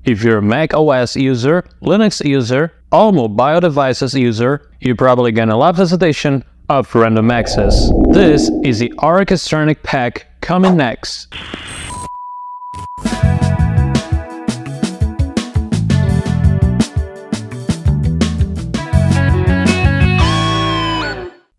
If you're a Mac OS user, Linux user, or mobile devices user, you're probably gonna love this edition of Random Access. This is the Orkestronik pack coming next.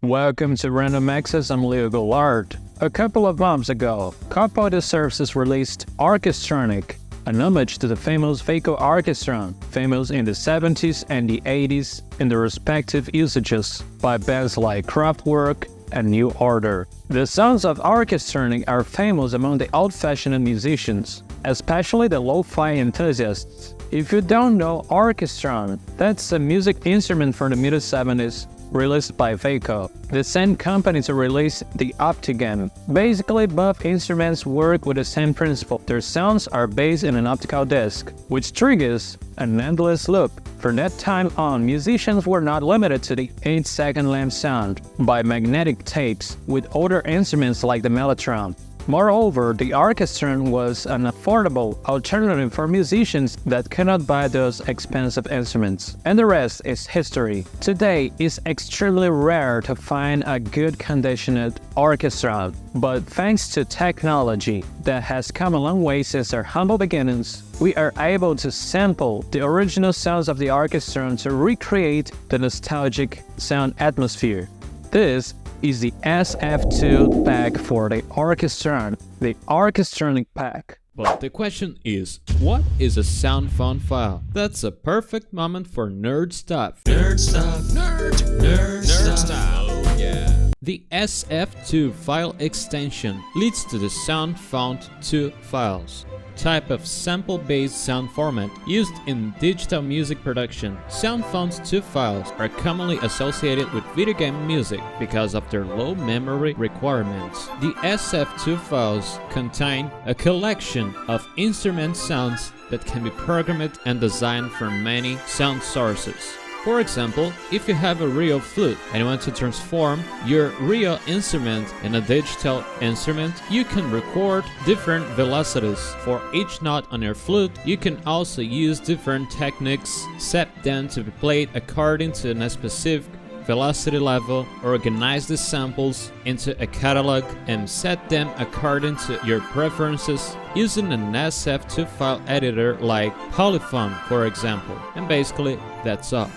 Welcome to Random Access, I'm Leo Goulart. A couple of months ago, Compatibility Services released Orchestronik, an homage to the famous Vako Orchestron, famous in the 70s and the 80s in the respective usages by bands like Kraftwerk and New Order. The sounds of Orchestronik are famous among the old-fashioned musicians, especially the lo-fi enthusiasts. If you don't know Orchestron, that's a music instrument from the mid-70s, released by Vako, the same company to release the Optigan. Basically, both instruments work with the same principle. Their sounds are based in an optical disc, which triggers an endless loop. From that time on, musicians were not limited to the 8-second lamp sound by magnetic tapes with older instruments like the mellotron. Moreover, the Orchestron was an affordable alternative for musicians that cannot buy those expensive instruments. And the rest is history. Today, it's extremely rare to find a good conditioned Orchestron, but thanks to technology that has come a long way since our humble beginnings, we are able to sample the original sounds of the Orchestron to recreate the nostalgic sound atmosphere. This is the SF2 pack for the Orchestron, the Orkestronik pack. But the question is, what is a sound font file? That's a perfect moment for nerd stuff. Nerd stuff. Nerd stuff. Oh yeah. The SF2 file extension leads to the sound font 2 files, type of sample-based sound format used in digital music production. Sound fonts 2 files are commonly associated with video game music because of their low memory requirements. The SF2 files contain a collection of instrument sounds that can be programmed and designed from many sound sources. For example, if you have a real flute and you want to transform your real instrument in a digital instrument, you can record different velocities for each note on your flute. You can also use different techniques, set them to be played according to a specific velocity level, organize the samples into a catalog, and set them according to your preferences using an SF2 file editor like Polyphony, for example. And basically, that's all.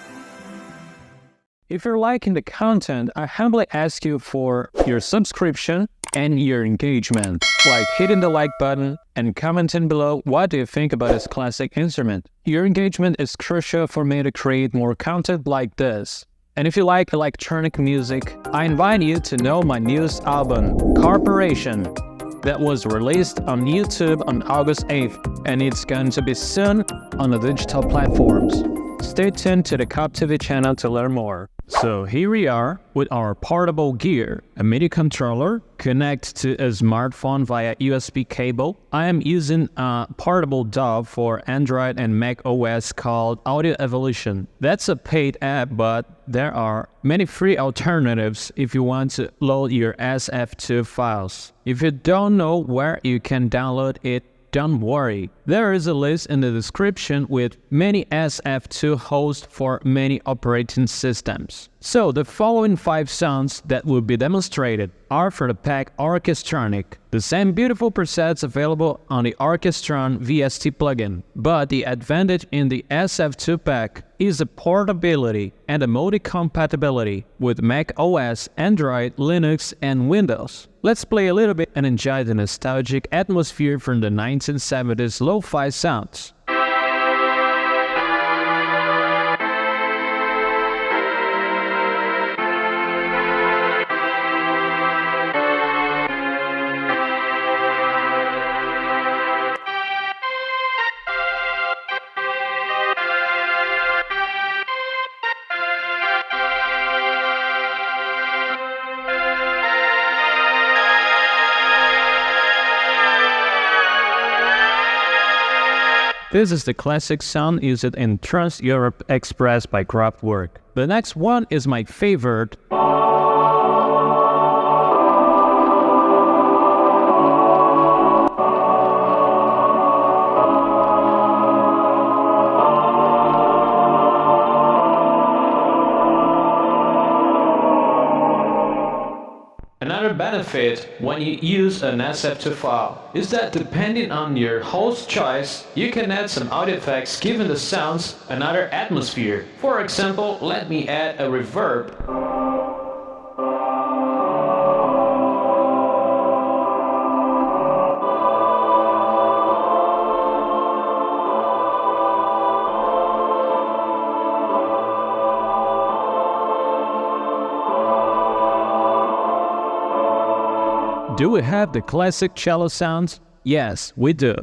If you're liking the content, I humbly ask you for your subscription and your engagement, like hitting the like button and commenting below what do you think about this classic instrument. Your engagement is crucial for me to create more content like this. And if you like electronic music, I invite you to know my newest album, Corporation, that was released on YouTube on August 8th, and it's going to be soon on the digital platforms. Stay tuned to the Compatibility channel to learn more. So here we are with our portable gear, a MIDI controller connected to a smartphone via USB cable. I am using a portable DAW for Android and Mac OS called Audio Evolution. That's a paid app, but there are many free alternatives if you want to load your SF2 files. If you don't know where you can download it, don't worry, there is a list in the description with many SF2 hosts for many operating systems. So the following 5 sounds that will be demonstrated are for the pack Orkestronik, the same beautiful presets available on the Orchestron VST plugin. But the advantage in the SF2 pack is the portability and the multi-compatibility with Mac OS, Android, Linux, and Windows. Let's play a little bit and enjoy the nostalgic atmosphere from the 1970s lo-fi sounds. This is the classic sound used in Trans-Europe Express by Kraftwerk. The next one is my favorite. benefit when you use an SF2 file is that depending on your host choice, you can add some audio effects giving the sounds another atmosphere. For example, let me add a reverb. Do we have the classic cello sounds? Yes, we do.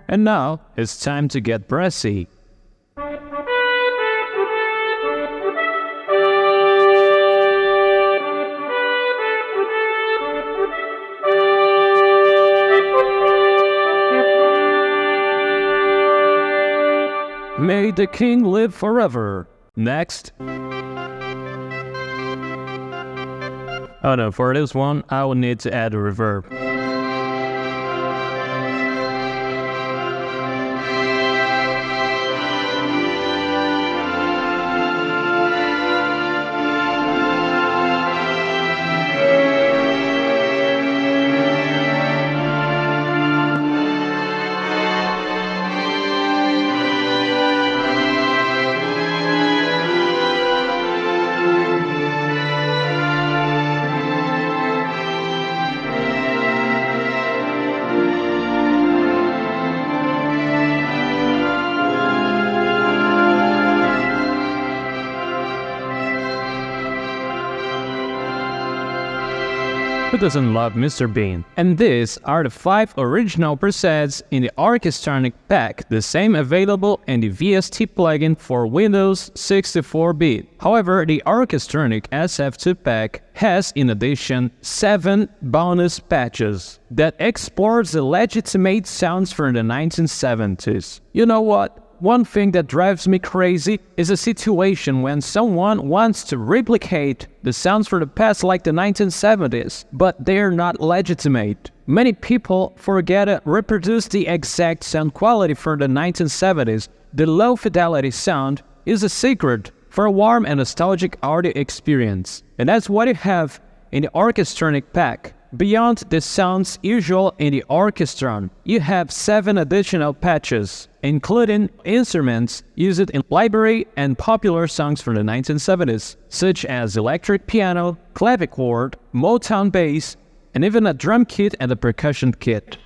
And now it's time to get brassy. May the king live forever. Next. Oh no, for this one, I will need to add a reverb. Who doesn't love Mr. Bean? And these are the 5 original presets in the Orkestronik pack, the same available in the VST plugin for Windows 64-bit. However, the Orkestronik SF2 pack has, in addition, 7 bonus patches that explores the legitimate sounds from the 1970s. You know what? One thing that drives me crazy is a situation when someone wants to replicate the sounds from the past like the 1970s, but they're not legitimate. Many people forget to reproduce the exact sound quality from the 1970s. The low fidelity sound is a secret for a warm and nostalgic audio experience. And that's what you have in the Orkestronik pack. Beyond the sounds usual in the Orchestron, you have 7 additional patches, including instruments used in library and popular songs from the 1970s, such as electric piano, Clavichord, Motown Bass, and even a drum kit and a percussion kit.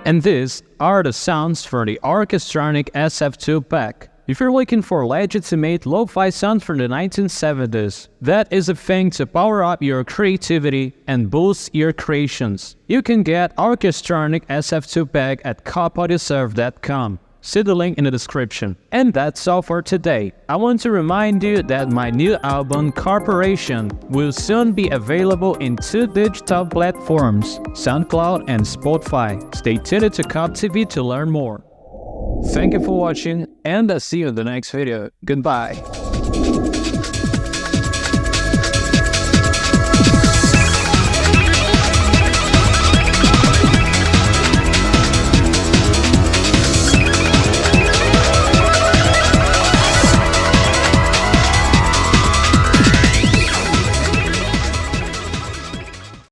And these are the sounds for the Orkestronik SF2 pack. If you're looking for legitimate lo-fi sound from the 1970s, that is a thing to power up your creativity and boost your creations. You can get Orkestronik SF2 pack at compatibility.com. See the link in the description. And that's all for today. I want to remind you that my new album, Corporation, will soon be available in 2 digital platforms, SoundCloud and Spotify. Stay tuned to Cop TV to learn more. Thank you for watching, and I'll see you in the next video. Goodbye.